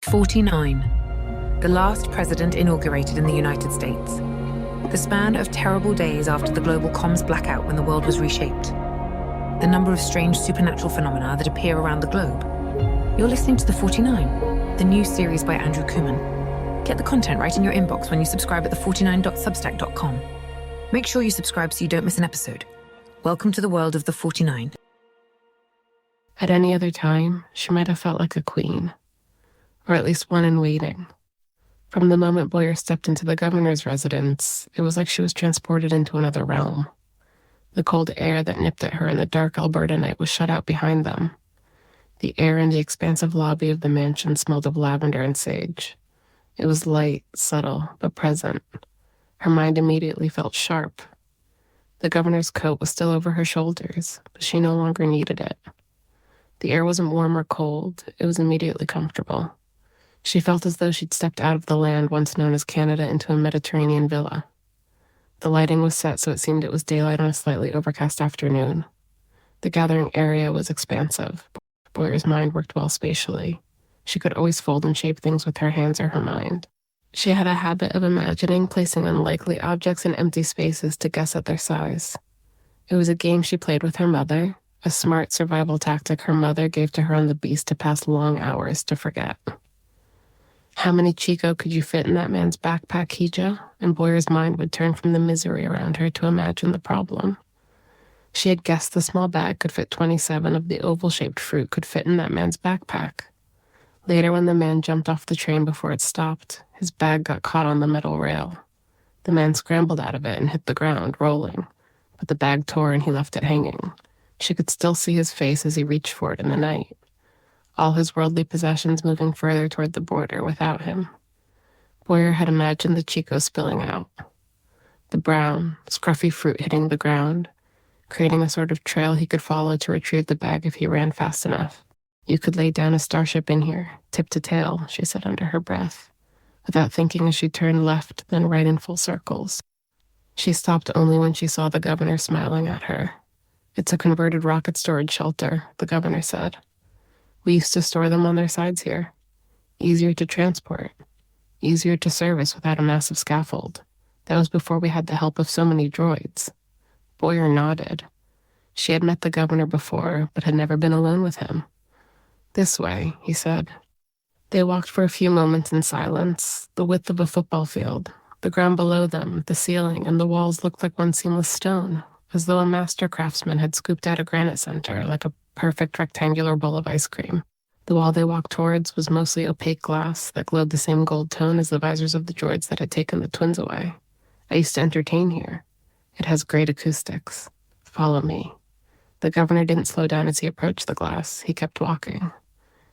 49. The last president inaugurated in the United States. The span of terrible days after the global comms blackout when the world was reshaped. The number of strange supernatural phenomena that appear around the globe. You're listening to The 49, the new series by Andrew Kooman. Get the content right in your inbox when you subscribe at the49.substack.com. Make sure you subscribe so you don't miss an episode. Welcome to the world of The 49. At any other time, she might have felt like a queen, or at least one in waiting. From the moment Boyer stepped into the governor's residence, it was like she was transported into another realm. The cold air that nipped at her in the dark Alberta night was shut out behind them. The air in the expansive lobby of the mansion smelled of lavender and sage. It was light, subtle, but present. Her mind immediately felt sharp. The governor's coat was still over her shoulders, but she no longer needed it. The air wasn't warm or cold, it was immediately comfortable. She felt as though she'd stepped out of the land once known as Canada into a Mediterranean villa. The lighting was set so it seemed it was daylight on a slightly overcast afternoon. The gathering area was expansive. Boyer's mind worked well spatially. She could always fold and shape things with her hands or her mind. She had a habit of imagining placing unlikely objects in empty spaces to guess at their size. It was a game she played with her mother, a smart survival tactic her mother gave to her on the beast to pass long hours to forget. How many Chico could you fit in that man's backpack, Hija? And Boyer's mind would turn from the misery around her to imagine the problem. She had guessed the small bag could fit 27 of the oval-shaped fruit could fit in that man's backpack. Later, when the man jumped off the train before it stopped, his bag got caught on the metal rail. The man scrambled out of it and hit the ground, rolling, but the bag tore and he left it hanging. She could still see his face as he reached for it in the night. All his worldly possessions moving further toward the border without him. Boyer had imagined the Chico spilling out. The brown, scruffy fruit hitting the ground, creating a sort of trail he could follow to retrieve the bag if he ran fast enough. You could lay down a starship in here, tip to tail, she said under her breath, without thinking as she turned left, then right in full circles. She stopped only when she saw the governor smiling at her. It's a converted rocket storage shelter, the governor said. We used to store them on their sides here. Easier to transport. Easier to service without a massive scaffold. That was before we had the help of so many droids. Boyer nodded. She had met the governor before, but had never been alone with him. This way, he said. They walked for a few moments in silence, the width of a football field. The ground below them, the ceiling, and the walls looked like one seamless stone, as though a master craftsman had scooped out a granite center, like a perfect rectangular bowl of ice cream. The wall they walked towards was mostly opaque glass that glowed the same gold tone as the visors of the droids that had taken the twins away. I used to entertain here. It has great acoustics. Follow me. The governor didn't slow down as he approached the glass. He kept walking.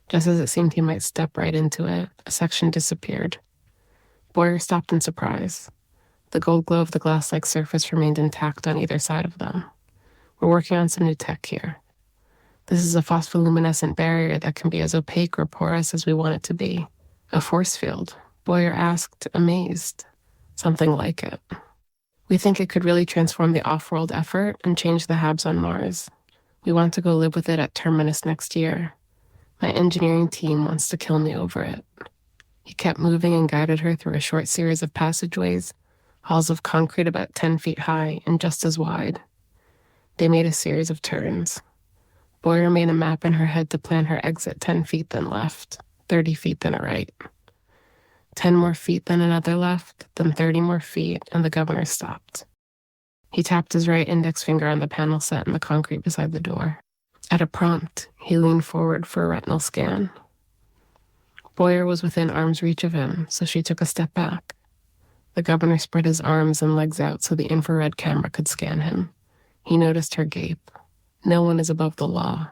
Just as it seemed he might step right into it, a section disappeared. Boyer stopped in surprise. The gold glow of the glass-like surface remained intact on either side of them. We're working on some new tech here. This is a phospholuminescent barrier that can be as opaque or porous as we want it to be. A force field, Boyer asked, amazed. Something like it. We think it could really transform the off-world effort and change the Habs on Mars. We want to go live with it at Terminus next year. My engineering team wants to kill me over it. He kept moving and guided her through a short series of passageways, halls of concrete about 10 feet high and just as wide. They made a series of turns. Boyer made a map in her head to plan her exit 10 feet then left, 30 feet then a right. 10 more feet then another left, then 30 more feet, and the governor stopped. He tapped his right index finger on the panel set in the concrete beside the door. At a prompt, he leaned forward for a retinal scan. Boyer was within arm's reach of him, so she took a step back. The governor spread his arms and legs out so the infrared camera could scan him. He noticed her gape. No one is above the law.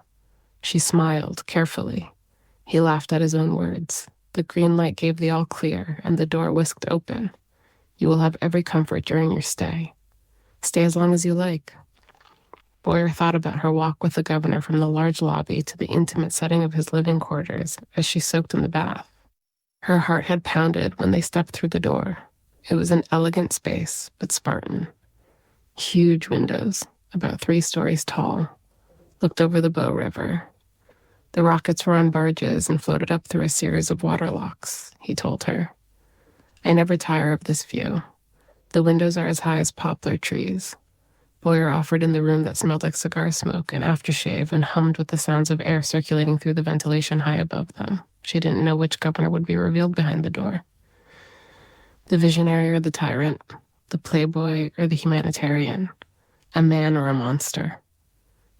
She smiled, carefully. He laughed at his own words. The green light gave the all clear, and the door whisked open. You will have every comfort during your stay. Stay as long as you like. Boyer thought about her walk with the governor from the large lobby to the intimate setting of his living quarters as she soaked in the bath. Her heart had pounded when they stepped through the door. It was an elegant space, but Spartan. Huge windows, about 3 stories tall, looked over the Bow River. The rockets were on barges and floated up through a series of water locks, he told her. I never tire of this view. The windows are as high as poplar trees. Boyer offered in the room that smelled like cigar smoke and aftershave and hummed with the sounds of air circulating through the ventilation high above them. She didn't know which governor would be revealed behind the door. The visionary or the tyrant, the playboy or the humanitarian, a man or a monster.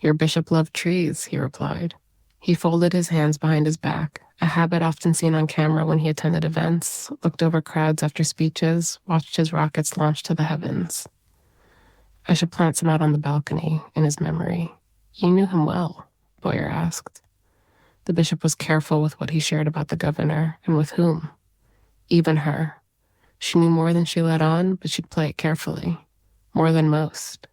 Your bishop loved trees, he replied. He folded his hands behind his back, a habit often seen on camera when he attended events, looked over crowds after speeches, watched his rockets launch to the heavens. I should plant some out on the balcony, in his memory. You knew him well, Boyer asked. The bishop was careful with what he shared about the governor, and with whom. Even her. She knew more than she let on, but she'd play it carefully. More than most.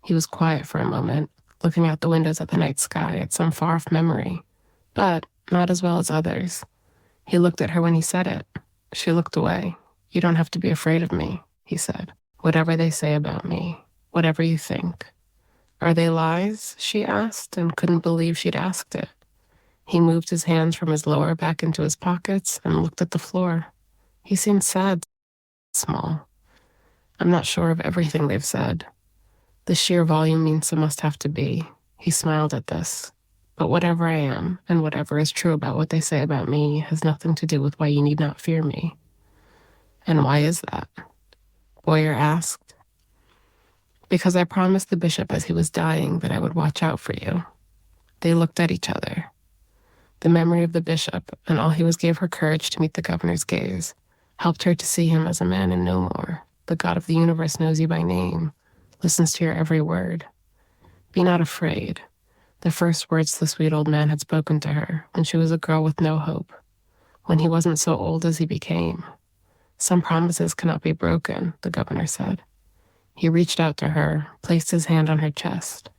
He was quiet for a moment, looking out the windows at the night sky, at some far-off memory. But not as well as others. He looked at her when he said it. She looked away. You don't have to be afraid of me, he said. Whatever they say about me, whatever you think. Are they lies? She asked, and couldn't believe she'd asked it. He moved his hands from his lower back into his pockets and looked at the floor. He seemed sad, small. I'm not sure of everything they've said. The sheer volume means so must have to be. He smiled at this. But whatever I am, and whatever is true about what they say about me, has nothing to do with why you need not fear me. And why is that? Boyer asked. Because I promised the bishop as he was dying that I would watch out for you. They looked at each other. The memory of the bishop, and all he was gave her courage to meet the governor's gaze, helped her to see him as a man and no more. The God of the universe knows you by name, listens to your every word. Be not afraid. The first words the sweet old man had spoken to her when she was a girl with no hope, when he wasn't so old as he became. Some promises cannot be broken, the governor said. He reached out to her, placed his hand on her chest,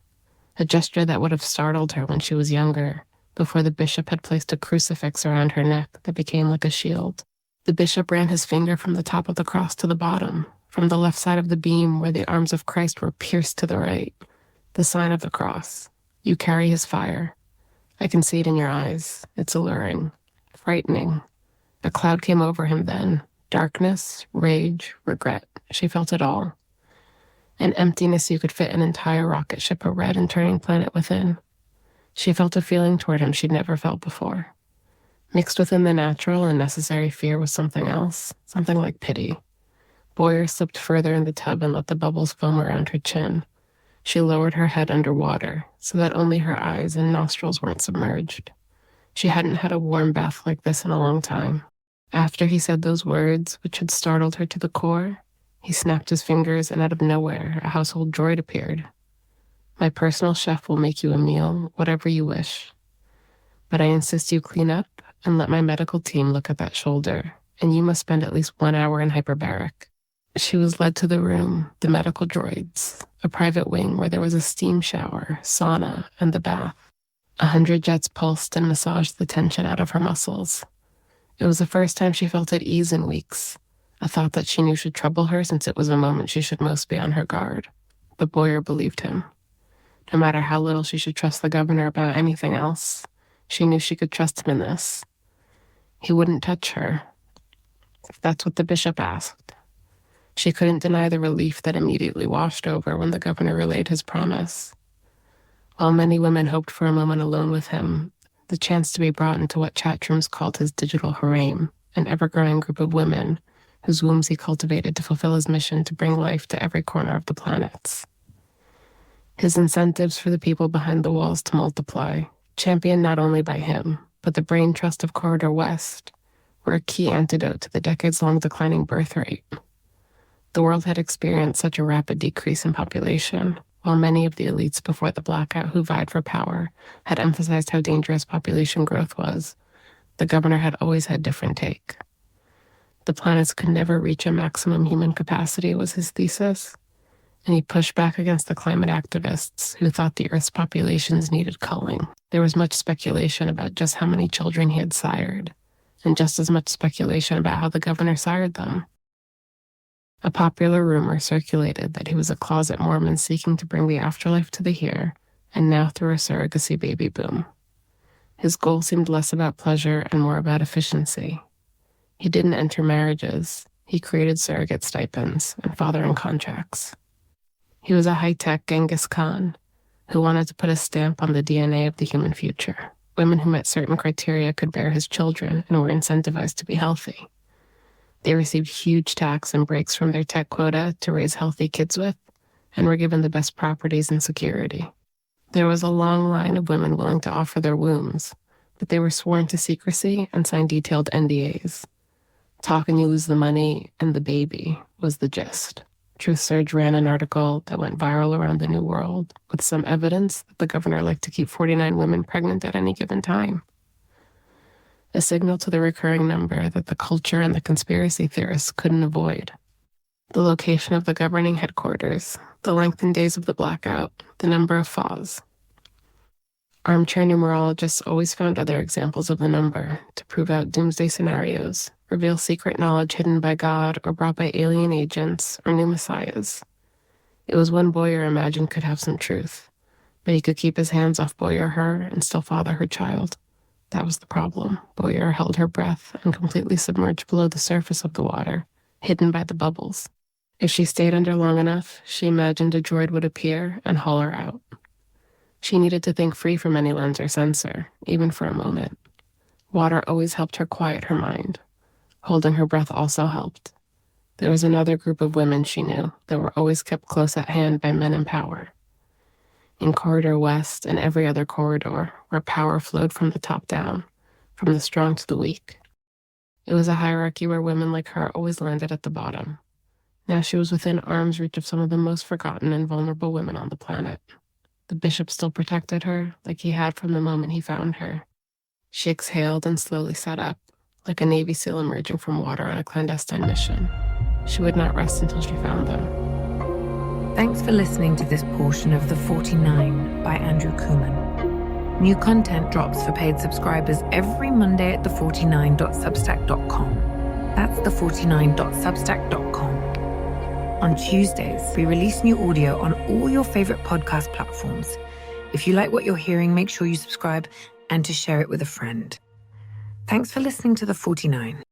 a gesture that would have startled her when she was younger, before the bishop had placed a crucifix around her neck that became like a shield. The bishop ran his finger from the top of the cross to the bottom, from the left side of the beam where the arms of Christ were pierced to the right, the sign of the cross. You carry his fire. I can see it in your eyes. It's alluring, frightening. A cloud came over him then. Darkness, rage, regret. She felt it all. An emptiness you could fit an entire rocket ship a red and turning planet within. She felt a feeling toward him she'd never felt before. Mixed within the natural and necessary fear was something else, something like pity. Boyer slipped further in the tub and let the bubbles foam around her chin. She lowered her head underwater so that only her eyes and nostrils weren't submerged. She hadn't had a warm bath like this in a long time. After he said those words, which had startled her to the core, he snapped his fingers and out of nowhere, a household droid appeared. My personal chef will make you a meal, whatever you wish. But I insist you clean up and let my medical team look at that shoulder, and you must spend at least 1 hour in hyperbaric. She was led to the room, the medical droids, a private wing where there was a steam shower, sauna, and the bath. 100 jets pulsed and massaged the tension out of her muscles. It was the first time she felt at ease in weeks, a thought that she knew should trouble her since it was a moment she should most be on her guard. But Boyer believed him. No matter how little she should trust the governor about anything else, she knew she could trust him in this. He wouldn't touch her. That's what the bishop asked. She couldn't deny the relief that immediately washed over when the governor relayed his promise. While many women hoped for a moment alone with him, the chance to be brought into what chatrooms called his digital harem, an ever-growing group of women whose wombs he cultivated to fulfill his mission to bring life to every corner of the planets. His incentives for the people behind the walls to multiply, championed not only by him, but the brain trust of Corridor West, were a key antidote to the decades-long declining birth rate. The world had experienced such a rapid decrease in population, while many of the elites before the blackout who vied for power had emphasized how dangerous population growth was. The governor had always had different take. The planets could never reach a maximum human capacity was his thesis, and he pushed back against the climate activists who thought the Earth's populations needed culling. There was much speculation about just how many children he had sired, and just as much speculation about how the governor sired them. A popular rumor circulated that he was a closet Mormon seeking to bring the afterlife to the here, and now through a surrogacy baby boom. His goal seemed less about pleasure and more about efficiency. He didn't enter marriages. He created surrogate stipends and fathering contracts. He was a high-tech Genghis Khan who wanted to put a stamp on the DNA of the human future. Women who met certain criteria could bear his children and were incentivized to be healthy. They received huge tax and breaks from their tech quota to raise healthy kids with, and were given the best properties and security. There was a long line of women willing to offer their wombs, but they were sworn to secrecy and signed detailed NDAs. Talk and you lose the money and the baby was the gist. Truth Surge ran an article that went viral around the New World with some evidence that the governor liked to keep 49 women pregnant at any given time. A signal to the recurring number that the culture and the conspiracy theorists couldn't avoid. The location of the governing headquarters, the lengthened days of the blackout, the number of FAWs. Armchair numerologists always found other examples of the number to prove out doomsday scenarios, reveal secret knowledge hidden by God or brought by alien agents or new messiahs. It was when Boyer imagined could have some truth, but he could keep his hands off Boyer or her and still father her child. That was the problem. Boyer held her breath and completely submerged below the surface of the water, hidden by the bubbles. If she stayed under long enough, she imagined a droid would appear and haul her out. She needed to think free from any lens or sensor, even for a moment. Water always helped her quiet her mind. Holding her breath also helped. There was another group of women she knew that were always kept close at hand by men in power. In Corridor West and every other corridor, where power flowed from the top down, from the strong to the weak. It was a hierarchy where women like her always landed at the bottom. Now she was within arm's reach of some of the most forgotten and vulnerable women on the planet. The bishop still protected her, like he had from the moment he found her. She exhaled and slowly sat up, like a Navy SEAL emerging from water on a clandestine mission. She would not rest until she found them. Thanks for listening to this portion of The 49 by Andrew Kooman. New content drops for paid subscribers every Monday at the49.substack.com. That's the49.substack.com. On Tuesdays, we release new audio on all your favorite podcast platforms. If you like what you're hearing, make sure you subscribe and to share it with a friend. Thanks for listening to The 49.